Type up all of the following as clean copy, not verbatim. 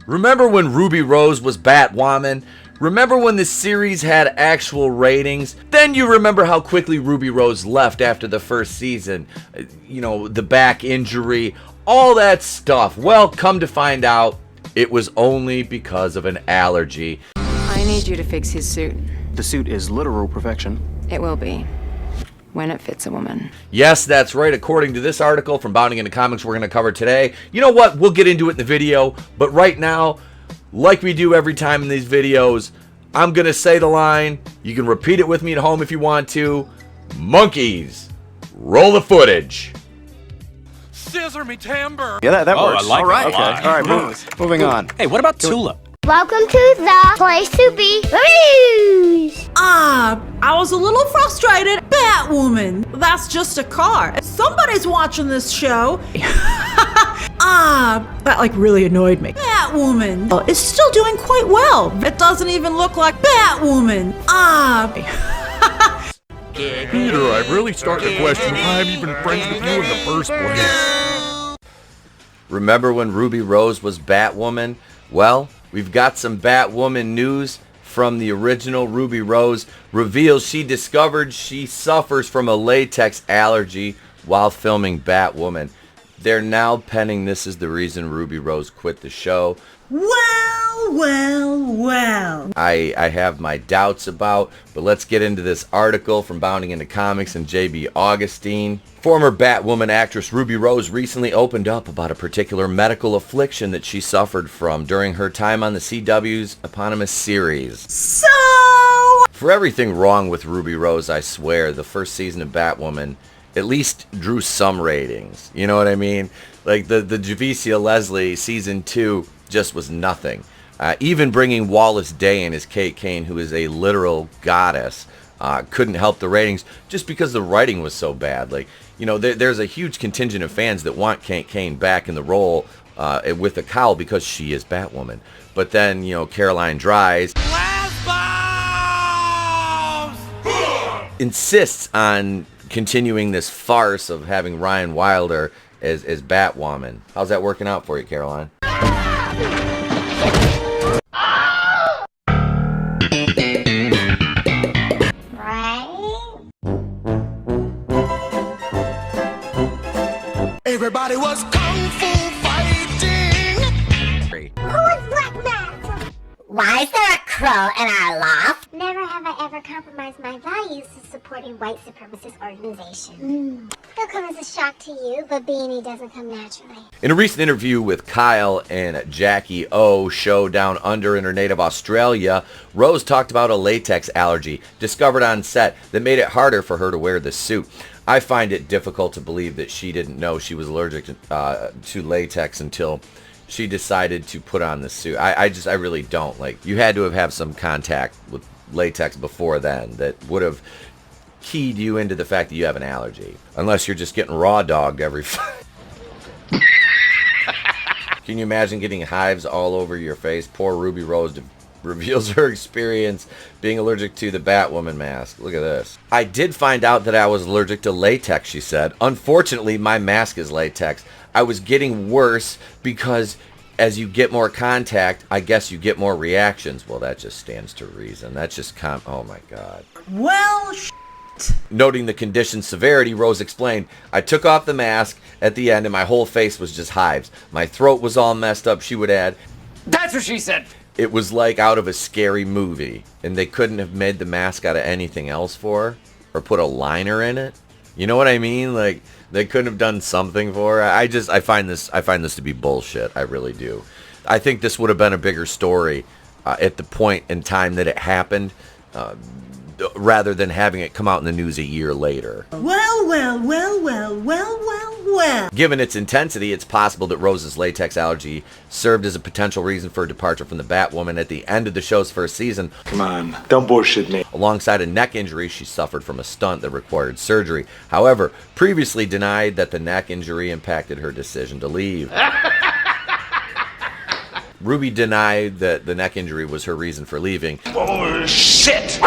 Remember when Ruby Rose was Batwoman? Remember when the series had actual ratings? Then you remember how quickly Ruby Rose left after the first season. You know, the back injury, all that stuff. Well, come to find out, it was only because of an allergy. I need you to fix his suit. The suit is literal perfection. It will be. When it fits a woman. Yes, that's right. According to this article from Bounding into Comics we're going to cover today. You know what? We'll get into it in the video. But right now, like we do every time in these videos, I'm going to say the line. You can repeat it with me at home if you want to. Monkeys, roll the footage. Scissor me timber. Yeah, that works. I like all right, that okay. All right, moving on. Hey, what about Tulip? Welcome to the place to be reviews. I was a little frustrated. Batwoman, that's just a car. Somebody's watching this show. That like really annoyed me. Batwoman is still doing quite well. It doesn't even look like Batwoman. Peter, I'm really starting to question why I'm even friends with you in the first place. Remember when Ruby Rose was Batwoman? Well, we've got some Batwoman news from the original. Ruby Rose reveals she discovered she suffers from a latex allergy while filming Batwoman. They're now penning this is the reason Ruby Rose quit the show. Well. I have my doubts about, but let's get into this article from Bounding into Comics and J.B. Augustine. Former Batwoman actress Ruby Rose recently opened up about a particular medical affliction that she suffered from during her time on the CW's eponymous series. So, For everything wrong with Ruby Rose, I swear, the first season of Batwoman at least drew some ratings. You know what I mean? Like the Javicia Leslie season 2 just was nothing. Even bringing Wallace Day in as Kate Kane, who is a literal goddess, couldn't help the ratings just because the writing was so bad. Like, you know, there's a huge contingent of fans that want Kate Kane back in the role with a cowl because she is Batwoman. But then, you know, Caroline Dries insists on continuing this farce of having Ryan Wilder as Batwoman. How's that working out for you, Caroline? Everybody was kung fu fighting. Who is Black Mask? Why is there a crow in our loft? Never have I ever compromised my values to supporting white supremacist organization. It'll come as a shock to you, but B&E doesn't come naturally. In a recent interview with Kyle and Jackie O, show down under in her native Australia, Rose talked about a latex allergy discovered on set that made it harder for her to wear the suit. I find it difficult to believe that she didn't know she was allergic to latex until she decided to put on the suit. I really don't. Like, you had to have some contact with latex before then that would have keyed you into the fact that you have an allergy. Unless you're just getting raw dogged every... Can you imagine getting hives all over your face? Poor Ruby Rose reveals her experience being allergic to the Batwoman mask. Look at this. I did find out that I was allergic to latex, she said. Unfortunately, my mask is latex. I was getting worse because as you get more contact, I guess you get more reactions. Well, that just stands to reason. That's just oh my God. well, Noting the condition's severity, Rose explained, I took off the mask at the end and my whole face was just hives. My throat was all messed up, she would add. That's what she said. It was like out of a scary movie, and they couldn't have made the mask out of anything else for her, or put a liner in it. You know what I mean? Like, they couldn't have done something for her. I find this to be bullshit. I really do. I think this would have been a bigger story at the point in time that it happened, rather than having it come out in the news a year later. well. Given its intensity, it's possible that Rose's latex allergy served as a potential reason for a departure from the Batwoman at the end of the show's first season. Come on, don't bullshit me. Alongside a neck injury she suffered from a stunt that required surgery. However, previously denied that the neck injury impacted her decision to leave. Ruby denied that the neck injury was her reason for leaving. Bullshit!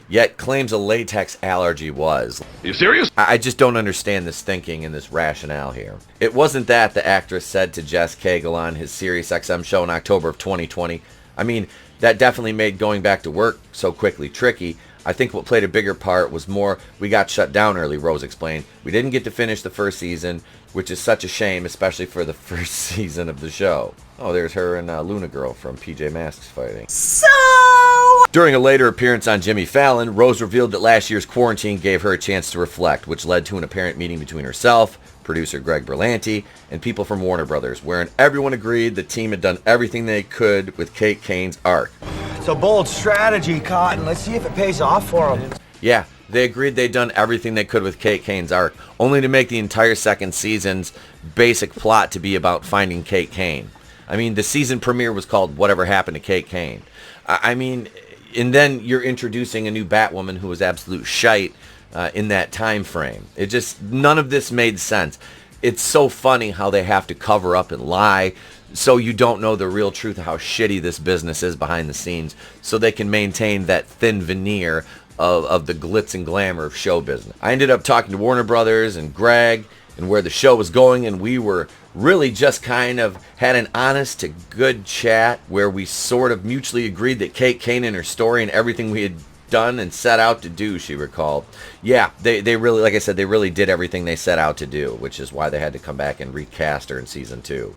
yet claims a latex allergy was. You serious? I just don't understand this thinking and this rationale here. It wasn't that the actress said to Jess Cagle on his SiriusXM show in October of 2020. I mean, that definitely made going back to work so quickly tricky. I think what played a bigger part was more we got shut down early, Rose explained. We didn't get to finish the first season, which is such a shame, especially for the first season of the show. Oh, there's her and Luna Girl from PJ Masks fighting. So... During a later appearance on Jimmy Fallon, Rose revealed that last year's quarantine gave her a chance to reflect, which led to an apparent meeting between herself, producer Greg Berlanti, and people from Warner Brothers, wherein everyone agreed the team had done everything they could with Kate Kane's arc. It's a bold strategy, Cotton. Let's see if it pays off for them. Yeah, they agreed they'd done everything they could with Kate Kane's arc, only to make the entire second season's basic plot to be about finding Kate Kane. I mean, the season premiere was called Whatever Happened to Kate Kane. I mean, and then you're introducing a new Batwoman who was absolute shite in that time frame. It just, none of this made sense. It's so funny how they have to cover up and lie so you don't know the real truth of how shitty this business is behind the scenes, so they can maintain that thin veneer of the glitz and glamour of show business. I ended up talking to Warner Brothers and Greg and where the show was going, and we were really just kind of had an honest to good chat where we sort of mutually agreed that Kate Kane and her story and everything we had done and set out to do, she recalled. Yeah, they really, like I said, they really did everything they set out to do, which is why they had to come back and recast her in season 2.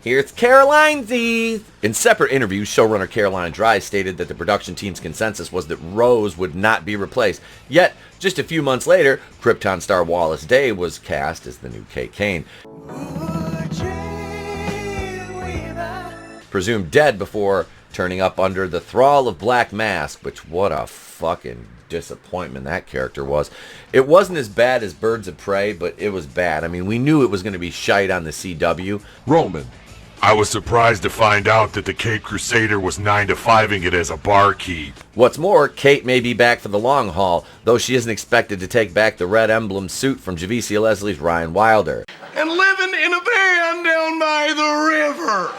Here's Caroline Z. In separate interviews, showrunner Caroline Dry stated that the production team's consensus was that Rose would not be replaced. Yet, just a few months later, Krypton star Wallace Day was cast as the new Kate Kane. Presumed dead before turning up under the thrall of Black Mask, which what a fucking disappointment that character was. It wasn't as bad as Birds of Prey, but it was bad. I mean, we knew it was going to be shite on the CW. Roman, I was surprised to find out that the Cape Crusader was 9-to-5ing it as a barkeep. What's more, Kate may be back for the long haul, though she isn't expected to take back the red emblem suit from Javicia Leslie's Ryan Wilder. And living in a van down by the river.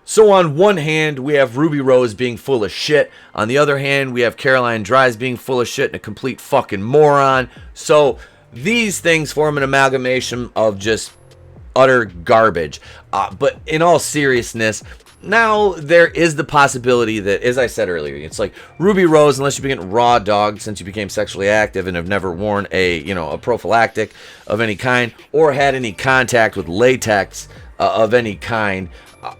So on one hand, we have Ruby Rose being full of shit. On the other hand, we have Caroline Dries being full of shit and a complete fucking moron. So these things form an amalgamation of just utter garbage. But in all seriousness, now there is the possibility that, as I said earlier, it's like Ruby Rose, unless you've been getting raw dogged since you became sexually active and have never worn a prophylactic of any kind or had any contact with latex of any kind,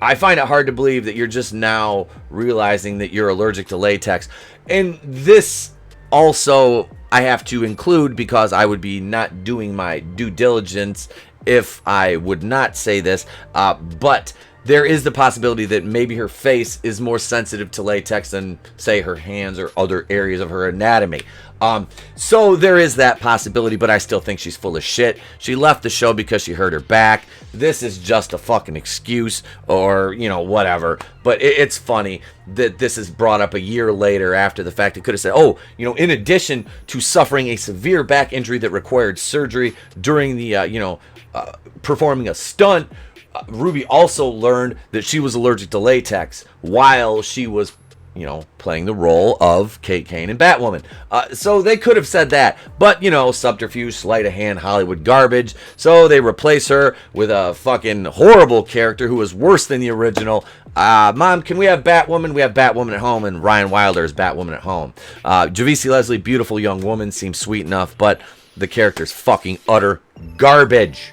I find it hard to believe that you're just now realizing that you're allergic to latex. And this also I have to include because I would be not doing my due diligence if I would not say this, but there is the possibility that maybe her face is more sensitive to latex than, say, her hands or other areas of her anatomy. So there is that possibility, but I still think she's full of shit. She left the show because she hurt her back. This is just a fucking excuse or, whatever. But it's funny that this is brought up a year later after the fact. It could have said, in addition to suffering a severe back injury that required surgery during the, performing a stunt, Ruby also learned that she was allergic to latex while she was, playing the role of Kate Kane and Batwoman. So they could have said that, but, subterfuge, sleight of hand, Hollywood garbage. So they replace her with a fucking horrible character who was worse than the original. Mom, can we have Batwoman? We have Batwoman at home, and Ryan Wilder is Batwoman at home. Javicia Leslie, beautiful young woman, seems sweet enough, but the character's fucking utter garbage.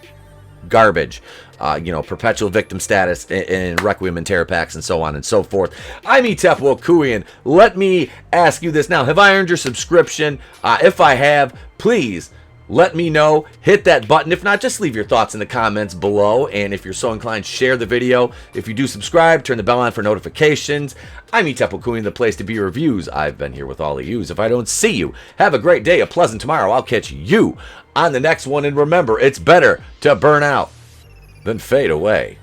Perpetual victim status in Requiem and Terrapax and so on and so forth. I'm Etep Wokuian. Let me ask you this now. Have I earned your subscription? If I have, please let me know. Hit that button. If not, just leave your thoughts in the comments below. And if you're so inclined, share the video. If you do subscribe, turn the bell on for notifications. I'm Etep Wokuian, the place to be reviews. I've been here with all of yous. If I don't see you, have a great day, a pleasant tomorrow. I'll catch you on the next one. And remember, it's better to burn out than fade away.